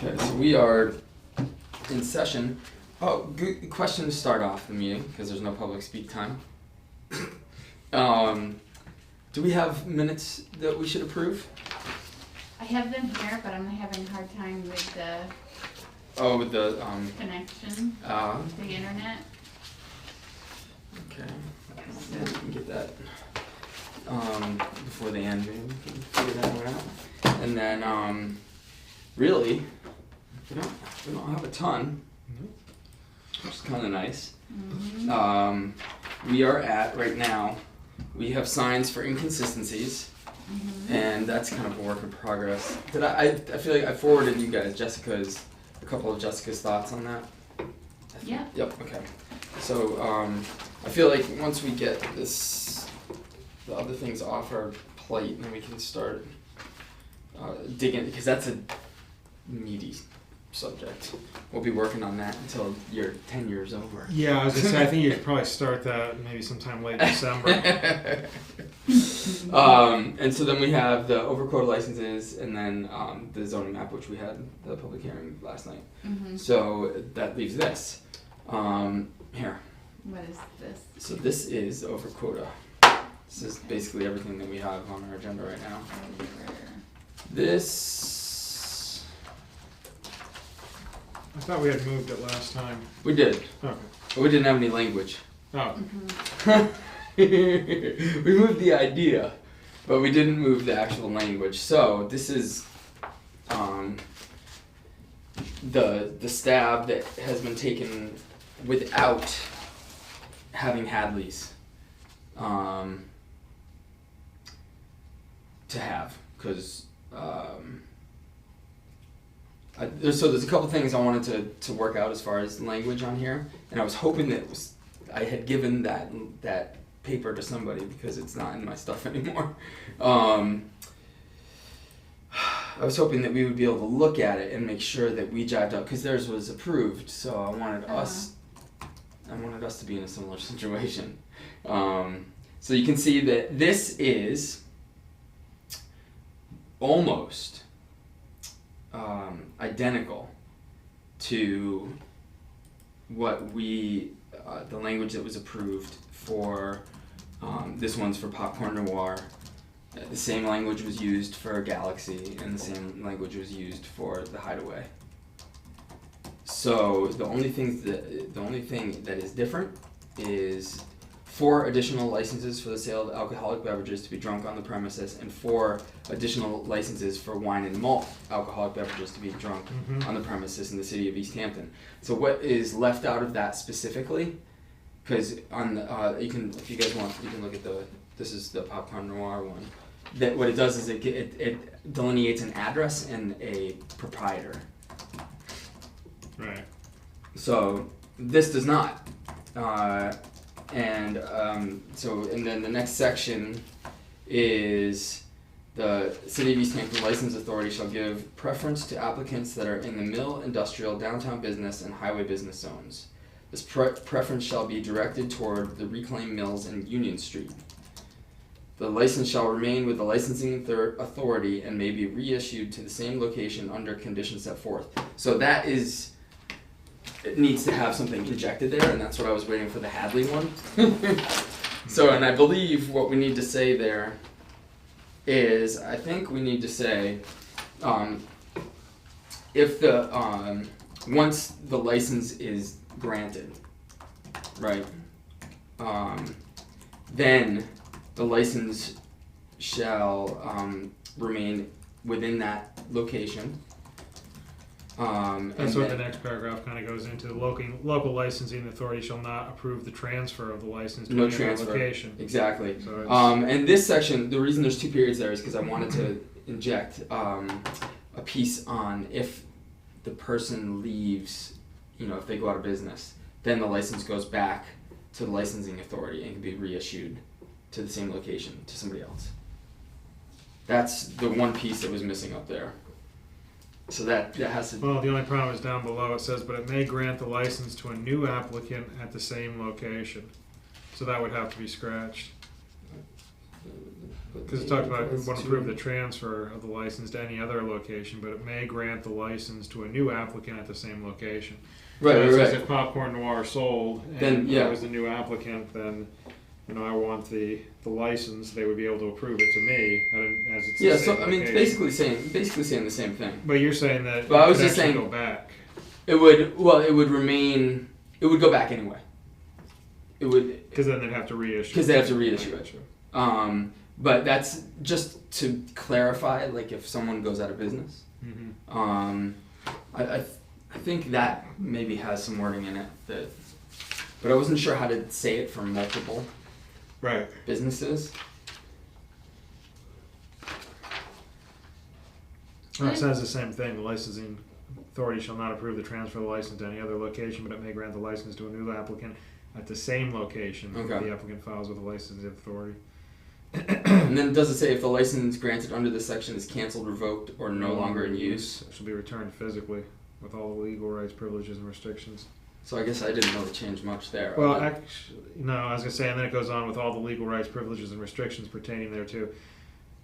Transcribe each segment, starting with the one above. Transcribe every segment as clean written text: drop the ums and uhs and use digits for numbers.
Okay, so we are in session. Oh, good question to start off the meeting, because there's no public speak time. Do we have minutes that we should approve? I have them here, but I'm having a hard time with the with the connection to the internet. Okay, yeah, we can get that before the end. Maybe we can figure that one out. And then really, we don't have a ton, which is kind of nice. Mm-hmm. We are at right now. We have signs for inconsistencies, and that's kind of a work in progress. Did I feel like I forwarded you guys a couple of Jessica's thoughts on that? Yeah. Yep. Okay. So I feel like once we get the other things off our plate, then we can start digging, because that's a meaty subject. We'll be working on that until your tenure's over. Yeah, I was gonna say, I think you should probably start that maybe sometime late December. And so then we have the overquota licenses, and then the zoning map, which we had the public hearing last night. Mm-hmm. So that leaves this. Here. What is this? So this is overquota. This is basically everything that we have on our agenda right now. This... I thought we had moved it last time. We did. Okay. But we didn't have any language. Oh. Mm-hmm. We moved the idea, but we didn't move the actual language. So this is the stab that has been taken without having Hadley's to have, because there's a couple things I wanted to work out as far as language on here, and I was hoping that I had given that paper to somebody, because it's not in my stuff anymore. I was hoping that we would be able to look at it and make sure that we jived up, because theirs was approved, so I wanted us to be in a similar situation. So you can see that this is almost identical to what the language that was approved for, this one's for Popcorn Noir. The same language was used for Galaxy, and the same language was used for the Hideaway. So the only thing that is different is 4 additional licenses for the sale of alcoholic beverages to be drunk on the premises, and 4 additional licenses for wine and malt alcoholic beverages to be drunk on the premises in the city of Easthampton. So what is left out of that specifically? Because on the, if you guys want, you can look at this is the Popcorn Noir one. That what it does is it delineates an address and a proprietor. Right. So this does not. And then the next section is the City of Easthampton License Authority shall give preference to applicants that are in the mill, industrial, downtown business, and highway business zones. This preference shall be directed toward the reclaimed mills and Union Street. The license shall remain with the licensing authority and may be reissued to the same location under conditions set forth. So that is... It needs to have something injected there, and that's what I was waiting for the Hadley one. So, and I believe what we need to say there is, I think we need to say, if the, once the license is granted, right, then the license shall remain within that location. That's what the next paragraph kind of goes into. The local licensing authority shall not approve the transfer of the license to any other location. Exactly. So and this section, the reason there's 2 periods there is because I wanted to inject a piece on if the person leaves, if they go out of business, then the license goes back to the licensing authority and can be reissued to the same location to somebody else. That's the one piece that was missing up there. So that has to... Well, the only problem is down below. It says, but it may grant the license to a new applicant at the same location. So that would have to be scratched. Because it talked about it won't approve the transfer of the license to any other location, but it may grant the license to a new applicant at the same location. Right, So it right, says right. if Popcorn Noir sold Then, and yeah. I was the new applicant, then I want the license. They would be able to approve it to me as it's Yeah, the so same I mean, location. basically saying the same thing. But you're saying that Well, I it was could just actually saying- go back. It would remain. It would go back anyway. It would Because then they'd have to reissue. because they have to reissue it. But that's just to clarify, like if someone goes out of business. Mm-hmm. I think that maybe has some wording in it that, but I wasn't sure how to say it for multiple Right. businesses. It says the same thing. The licensing authority shall not approve the transfer of the license to any other location, but it may grant the license to a new applicant at the same location if Okay. the applicant files with the licensing authority. And then does it say if the license granted under this section is canceled, revoked, or no longer in use? It shall be returned physically with all the legal rights, privileges, and restrictions. So I guess I didn't really change much there. Well, other- actually, no, I was going to say, and then it goes on with all the legal rights, privileges, and restrictions pertaining thereto.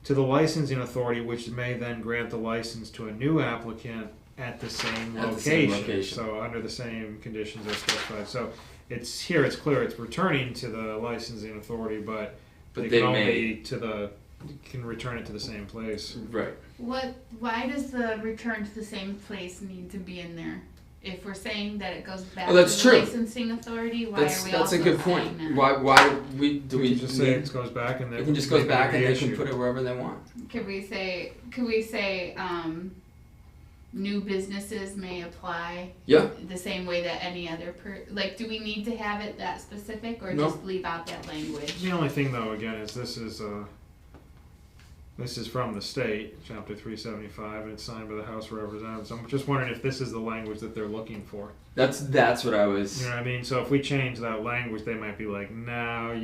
To the licensing authority, which may then grant the license to a new applicant at the same At the same location. location. So under the same conditions as specified. So it's here. It's clear. It's returning to the licensing authority, but But they they can may- only can return it to the same place. Right. Why does the return to the same place need to be in there? If we're saying that it goes back Oh, that's to the true. licensing authority, why That's are we that's also a good saying point. that? Why do we can just say need, it goes back and it can just goes back and they can put it wherever they want. Could we say new businesses may apply Yeah. the same way that any other do we need to have it that specific or No. just leave out that language? The only thing, though, again, is this is from the state, Chapter 375, and it's signed by the House of Representatives. I'm just wondering if this is the language that they're looking for. That's what I was. You know what I mean? So if we change that language, they might be like, "No,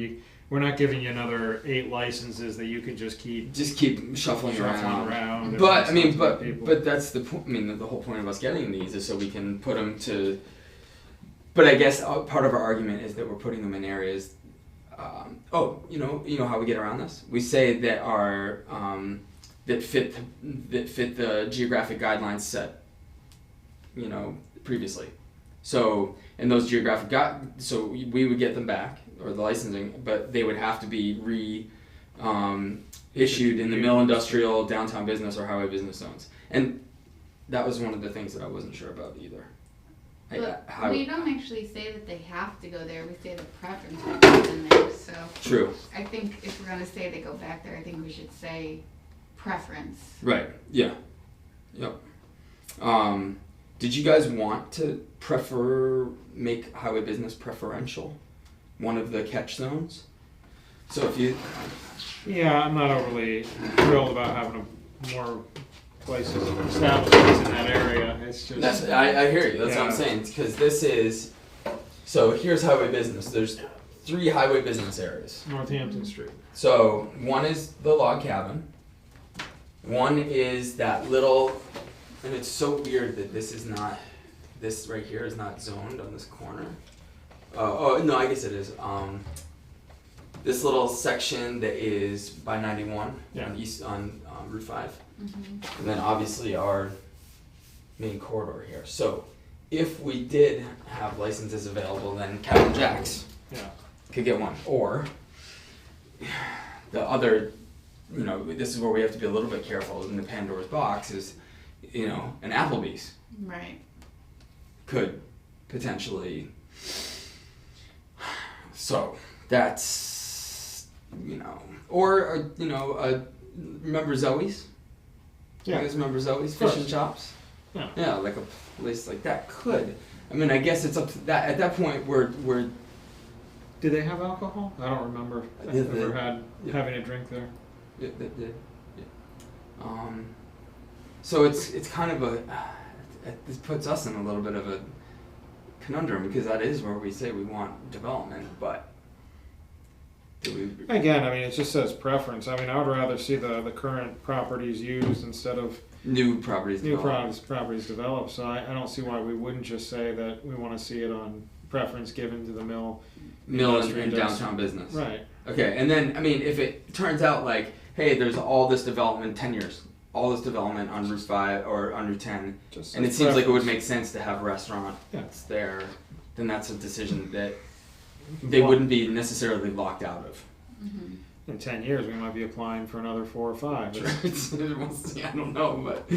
we're not giving you another 8 licenses that you can just keep Shuffling around. and But I mean, license to people." but that's the point. I mean, the whole point of us getting these is so we can put them to. But I guess part of our argument is that we're putting them in areas. You know how we get around this? We say that our that fit the geographic guidelines set. Previously. So and those geographic so we would get them back or the licensing, but they would have to be issued in the mill, industrial, downtown business, or highway business zones. And that was one of the things that I wasn't sure about either. But How- we don't actually say that they have to go there. We say the preference is in there. So True. I think if we're gonna say they go back there, I think we should say preference. Right. Yeah. Yep. Did you guys want to make highway business preferential? One of the catch zones? So if you... Yeah, I'm not overly thrilled about having more places, establishments in that area. It's just... I hear you. That's what I'm Yeah. saying. Because this is... So here's highway business. There's 3 highway business areas. Northampton Street. So one is the log cabin. One is that little... And it's so weird that this right here is not zoned on this corner. No, I guess it is. This little section that is by 91 on Route 5. Mm-hmm. And then obviously our main corridor here. So if we did have licenses available, then Captain Jack's could get one. Or the other, this is where we have to be a little bit careful in the Pandora's box is, an Applebee's Right. could potentially. So that's, or remember Zoe's? Yeah. You guys remember Zoe's Of course. Fish and Chops? Yeah. Yeah, like a place like that could. I mean, I guess it's up to that. At that point, we're Did they have alcohol? I don't remember having a drink there. So it's kind of this puts us in a little bit of a conundrum because that is where we say we want development, but do we? Again, I mean, it just says preference. I mean, I would rather see the current properties used instead of New properties properties developed. So I don't see why we wouldn't just say that we want to see it on preference given to the mill and industry. downtown business. Right. Okay, and then, I mean, if it turns out like, hey, there's all this development, 10 years, all this development on Route 5 or on Route 10, Just and it as seems like it would preference. make sense to have a restaurant Yeah. that's there, then that's a decision that they wouldn't be necessarily locked out of. Mhm. In 10 years, we might be applying for another 4 or 5. It's- I don't know, but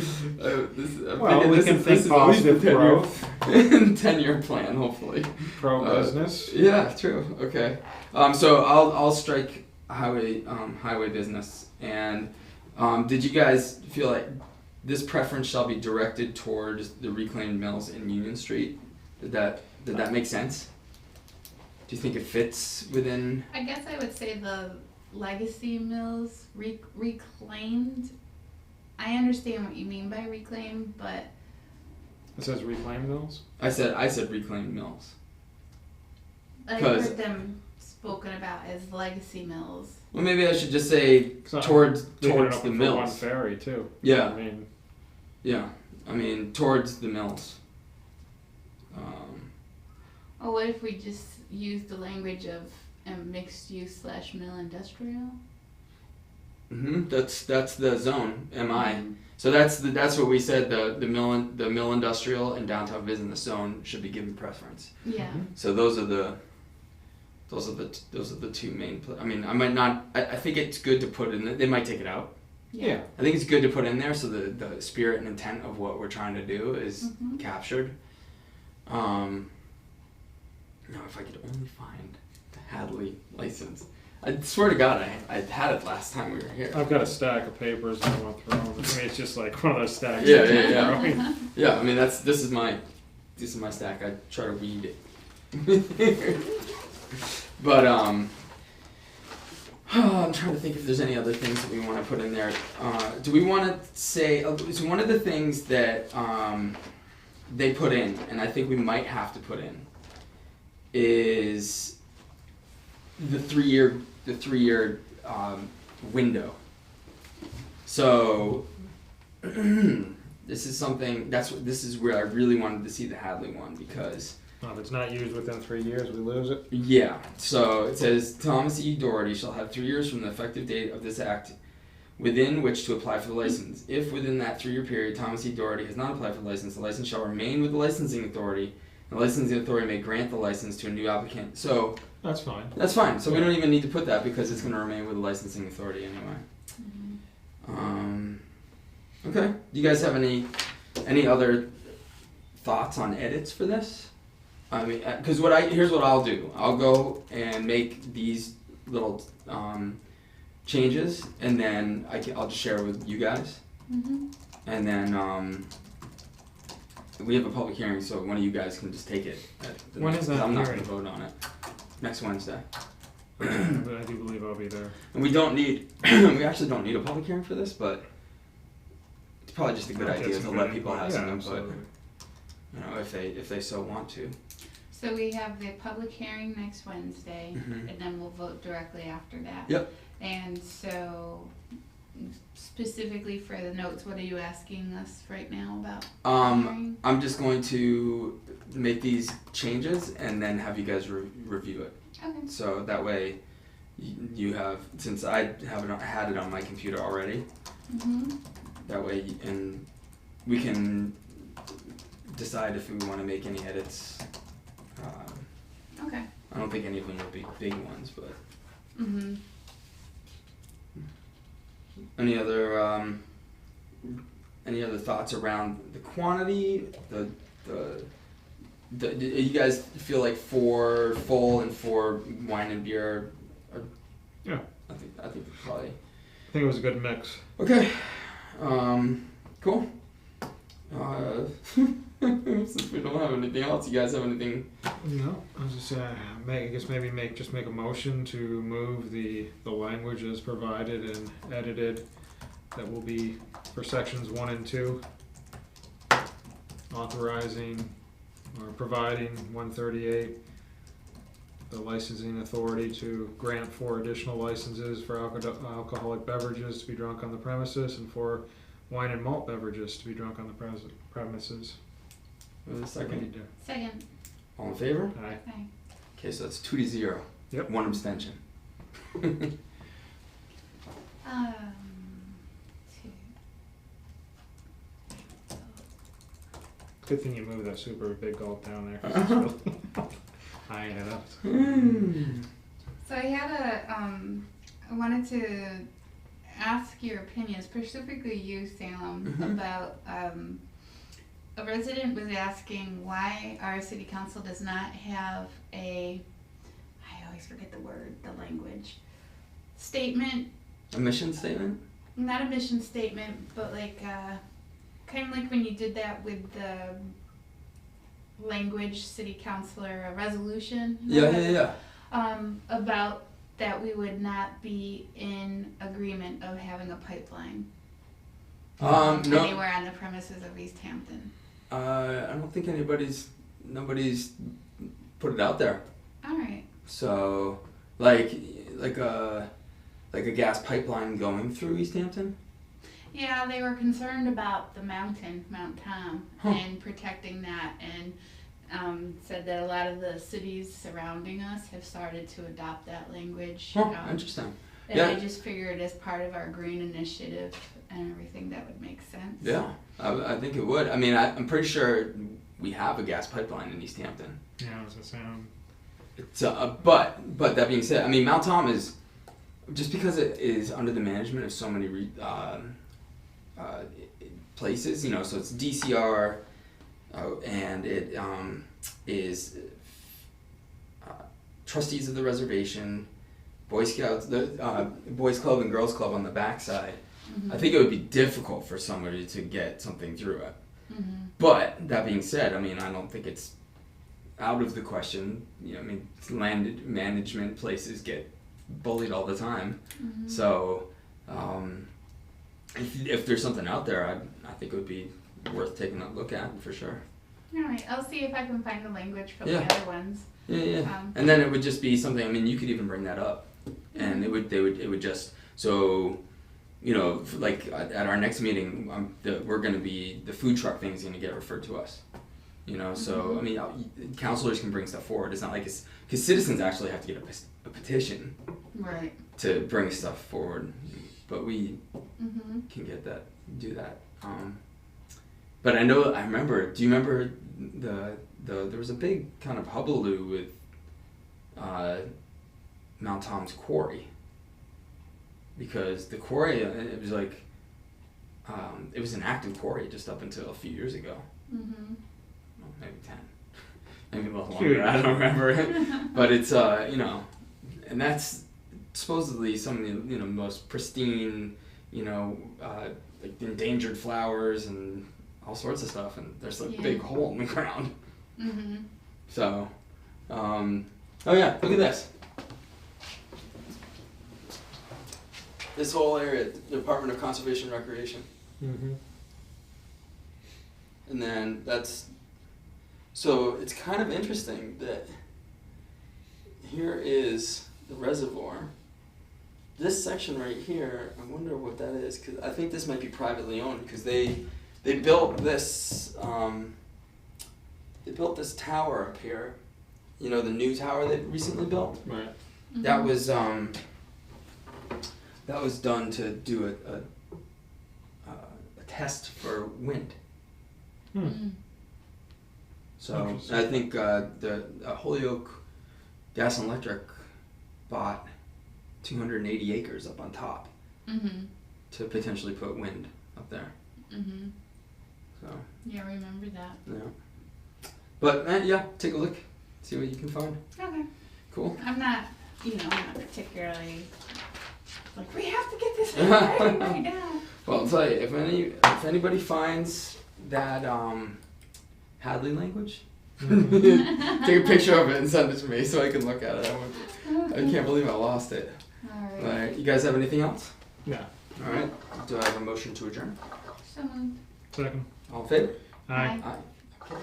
Well, we can think positive growth. 10-year plan, hopefully. Pro-business. Yeah, true. Okay. So I'll strike highway business. And did you guys feel like this preference shall be directed towards the reclaimed mills in Union Street? Did that make sense? Do you think it fits within? I guess I would say the legacy mills reclaimed. I understand what you mean by reclaimed, but It says reclaim mills? I said reclaimed mills. I've 'Cause- heard them spoken about as legacy mills. Well, maybe I should just say So, towards leaving it the open for one mills. ferry, too. Yeah. I mean, Yeah. I mean, towards the mills. Or what if we just use the language of mixed use / mill industrial? That's the zone, MI. So that's what we said. The mill industrial and downtown business zone should be given preference. Yeah. So those are the two main. I mean, I might not. I think it's good to put in. They might take it out. yeah. I think it's good to put in there so the spirit and intent of what we're trying to do is Mhm. captured. No, if I could only find the Hadley license. I swear to God, I had it last time we were here. I've got a stack of papers that I want thrown. I mean, it's just like one of those stacks. Yeah, that yeah, you yeah. throw. Yeah, I mean this is my stack. I try to read it. But I'm trying to think if there's any other things that we want to put in there. Do we want to say so one of the things that they put in, and I think we might have to put in, is the 3-year window. So this is where I really wanted to see the Hadley one because If it's not used within 3 years, we lose it. yeah. So it says Thomas E. Doherty shall have 3 years from the effective date of this act within which to apply for the license. If within that 3-year period Thomas E. Doherty has not applied for the license, the license shall remain with the licensing authority. The licensing authority may grant the license to a new applicant. So That's fine. that's fine. So we don't even need to put that because it's going to remain with the licensing authority anyway. Okay. Do you guys have any other thoughts on edits for this? I mean, because here's what I'll do. I'll go and make these little changes, and then I'll just share with you guys, Mm-hmm. and then we have a public hearing, so one of you guys can just take it. When is that I'm not hearing? going to vote on it. Next Wednesday. But I do believe I'll be there. And we don't need, we actually don't need a public hearing for this, but it's probably just a good Get idea some to let good people have input. some Yeah, input, absolutely. you know, if they so want to. So we have the public hearing next Wednesday, Mhm. and then we'll vote directly after that. Yep. And so, specifically for the notes, what are you asking us right now about? Hearing? I'm just going to make these changes and then have you guys review it. Okay. So that way, you have, since I had it on my computer already, Mm-hmm. that way, and we can decide if we want to make any edits. Okay. I don't think any of them will be big ones, but Mm-hmm. any other thoughts around the quantity, the do you guys feel like 4 full and 4 wine and beer? Yeah. I think probably. I think it was a good mix. Okay. Cool. Since we don't have anything else, you guys have anything? No, I was just make a motion to move the language as provided and edited that will be for sections 1 and 2, authorizing or providing 138 the licensing authority to grant 4 additional licenses for alcoholic beverages to be drunk on the premises and 4 wine and malt beverages to be drunk on the premises. A second. Second. All in favor? Aye. Okay. Okay, so that's 2-0. Yep. 1 abstention. Two. Good thing you moved that super big gulp down there. 'Cause it's really high it up. So I had I wanted to ask your opinion, specifically you, Salem, about, a resident was asking why our city council does not have I always forget the language, statement, A mission statement? not a mission statement, but like, kind of like when you did that with the language city councilor, a resolution. Yeah. About that we would not be in agreement of having a pipeline No. anywhere on the premises of Easthampton. I don't think nobody's put it out there. Alright. So, like a gas pipeline going through Easthampton? Yeah, they were concerned about the mountain, Mount Tom, Huh. and protecting that, and said that a lot of the cities surrounding us have started to adopt that language. Huh, interesting. And Yeah. I just figured as part of our green initiative and everything, that would make sense. Yeah, I think it would. I mean, I'm pretty sure we have a gas pipeline in Easthampton. Yeah, as I sound. It's but that being said, I mean, Mount Tom is just because it is under the management of so many places, you know. So it's DCR, and it is trustees of the reservation, Boy Scouts, the Boys Club and Girls Club on the backside. Mm-hmm. I think it would be difficult for somebody to get something through it. Mm-hmm. But that being said, I mean, I don't think it's out of the question. You know, I mean, land management places get bullied all the time. Mm-hmm. So, if there's something out there, I think it would be worth taking a look at for sure. Alright, I'll see if I can find the language for Yeah. the other ones. Yeah. And then it would just be something. I mean, you could even bring that up, and it would just so. You know, like at our next meeting, we're going to be, the food truck thing is going to get referred to us. You know, so I mean, councilors can bring stuff forward. It's not like it's because citizens actually have to get a petition Right. to bring stuff forward, but we Mm-hmm. can do that. But I remember. Do you remember there was a big kind of hullabaloo with Mount Tom's quarry. Because the quarry, it was like, it was an active quarry just up until a few years ago. Mm-hmm. Well, maybe 10. Maybe a little longer, I don't remember. But it's, you know, and that's supposedly some of the, you know, most pristine, you know, like endangered flowers and all sorts of stuff. And there's a big hole in the ground. Mm-hmm. So, oh yeah, look at this. This whole area, Department of Conservation and Recreation. Mm-hmm. And then so it's kind of interesting that here is the reservoir. This section right here, I wonder what that is, because I think this might be privately owned, because they built this, tower up here. You know, the new tower they recently built? Right. Mm-hmm. That was done to do a test for wind. Mm-hmm. So Interesting. I think the Holyoke Gas and Electric bought 280 acres up on top Mm-hmm. to potentially put wind up there. Mm-hmm. So Yeah, I remember that. yeah, but yeah, take a look, see what you can find. Okay. Cool. I'm not particularly like, we have to get this right now. Well, I'll tell you, if anybody finds that Hadley language, take a picture of it and send it to me so I can look at it. I can't believe I lost it. Alright. Alright, you guys have anything else? No. Alright, do I have a motion to adjourn? So moved. Second. All in favor? Aye. Aye. Aye. Okay.